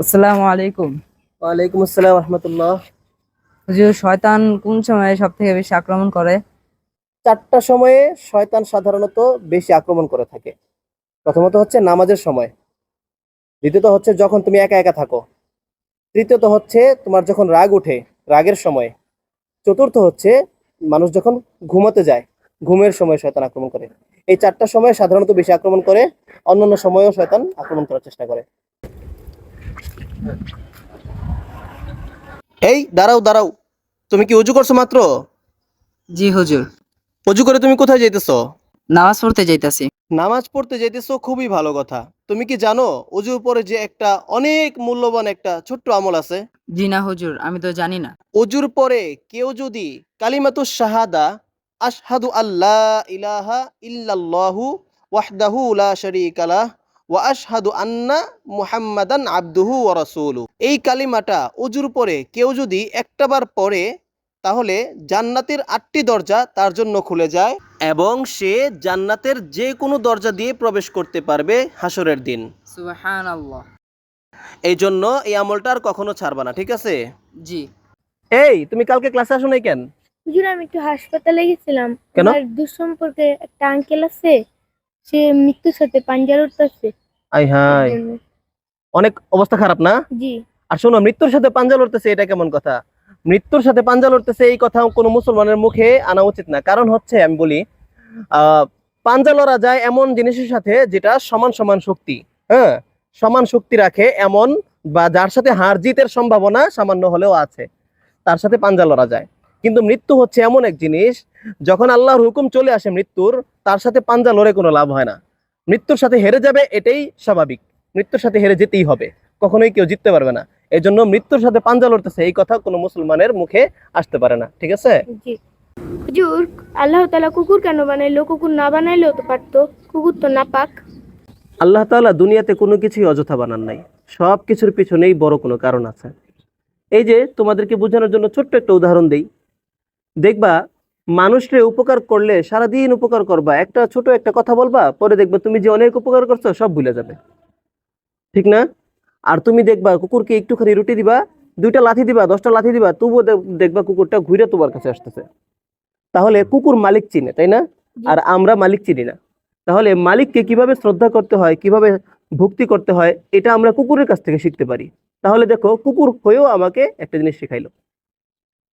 আসসালামু আলাইকুম। ওয়ালাইকুম আসসালাম রহমতুল্লাহ। হুজুর, শয়তান কোন সময়ে সব থেকে বেশি আক্রমণ করে? 4টা সময়ে শয়তান সাধারণত বেশি আক্রমণ করে থাকে। প্রথমত হচ্ছে নামাজের সময়, দ্বিতীয়ত হচ্ছে যখন তুমি একা একা থাকো, তৃতীয়ত হচ্ছে তোমার যখন রাগ উঠে রাগের সময়, চতুর্থ হচ্ছে মানুষ যখন ঘুমাতে যায় ঘুমের সময় শয়তান আক্রমণ করে। এই 4টা সময় সাধারণত বেশি আক্রমণ করে, অন্যান্য সময়েও শয়তান আক্রমণ করার চেষ্টা করে। এই দাঁড়াও দাঁড়াও, তুমি কি অজু করছো মাত্র? জি হুজুর। অজু করে তুমি কোথায় যাইতেছো? নামাজ পড়তে যাইতাছি। নামাজ পড়তে যাইতেছো, খুবই ভালো কথা। তুমি কি জানো অজুর পরে যে একটা অনেক মূল্যবান একটা ছোট্ট আমল আছে? জি না হুজুর, আমি তো জানি না। অজুর পরে কেউ যদি কালিমাতুশ শাহাদা, আশহাদু আল্লাহ ইলাহা ইল্লাল্লাহু ওয়াহদাহু লা শারীকা লাহ ওয়া আশহাদু আন্না মুহাম্মাদান আবদুহু ওয়া রাসূলুহু, এই কালিমাটা অজুর পরে কেউ যদি একটাবার পড়ে, তাহলে জান্নাতের 8টি দরজা তার জন্য খুলে যায় এবং সে জান্নাতের যে কোনো দরজা দিয়ে প্রবেশ করতে পারবে হাসরের দিন। সুবহানাল্লাহ। এই জন্য এই আমলটা আর কখনো ছাড়বা না, ঠিক আছে? জি। এই তুমি কালকে ক্লাসে আসো নাই কেন? হুজুর, আমি একটু হাসপাতালে গেছিলাম। কেন? আমার দুঃসম্পর্কে একটা আঙ্কেল আছে, সে মৃত্যুর সাথে পাঞ্জা লড়তেছে। আই এর হাই, জন্য। অনেক অবস্থা খারাপ না? জি। আর শোনো, মৃত্যুর সাথে পাঞ্জা লড়তেছে এটা কেমন কথা? মৃত্যুর সাথে পাঞ্জা লড়তেছে এই কথা কোনো মুসলমানের মুখে আনা উচিত না। কারণ হচ্ছে আমি বলি, আহ পাঞ্জা লড়া যায় এমন জিনিসের সাথে যেটা সমান সমান শক্তি, হ্যাঁ, সমান শক্তি রাখে এমন, বা যার সাথে হার জিতের সম্ভাবনা সামান্য হলেও আছে, তার সাথে পাঞ্জা লড়া যায়। কিন্তু মৃত্যু হচ্ছে এমন এক জিনিস, যখন আল্লাহর হুকুম চলে আসে মৃত্যুর, তার সাথে পাঞ্জা লড়ে কোনো লাভ হয় না। মৃত্যুর সাথে হেরে যাবে এটাই স্বাভাবিক, মৃত্যুর সাথে হেরে যেতেই হবে, কখনোই কেউ জিততে পারবে না। এই জন্য মৃত্যুর সাথে পাঞ্জা লড়তেছে এই কথা কোনো মুসলমানের মুখে আসতে পারে না, ঠিক আছে? জি। হুজুর, আল্লাহ তাআলা কুকুর কেন বানাইলো? কুকুর না বানাইলেও তো পারতো, কুকুর তো নাপাক। আল্লাহ তাআলা দুনিয়াতে কোনো কিছুই অযথা বানান নাই, সব কিছুর পিছনেই বড় কোনো কারণ আছে। এই যে তোমাদেরকে বোঝানোর জন্য ছোট্ট একটা উদাহরণ দেই, দেখবা মানুষকে উপকার করলে সারাদিন উপকার করবা, একটা ছোট একটা কথা বলবা, পরে দেখবা তুমি যে অনেক উপকার করছো সব ভুলে যাবে, ঠিক না? আর তুমি দেখবা কুকুরকে একটুখানি রুটি দিবা, 2টা লাথি দিবা, 10টা লাথি দিবা, তবুও দেখবা কুকুরটা ঘুরে তোমার কাছে আসতেছে। তাহলে কুকুর মালিক চিনে, তাই না? জি। আর আমরা মালিক চিনি না। তাহলে মালিককে কিভাবে শ্রদ্ধা করতে হয়, কিভাবে ভক্তি করতে হয়, এটা আমরা কুকুরের কাছ থেকে শিখতে পারি। তাহলে দেখো, কুকুর হয়েও আমাকে একটা জিনিস শেখাইলো।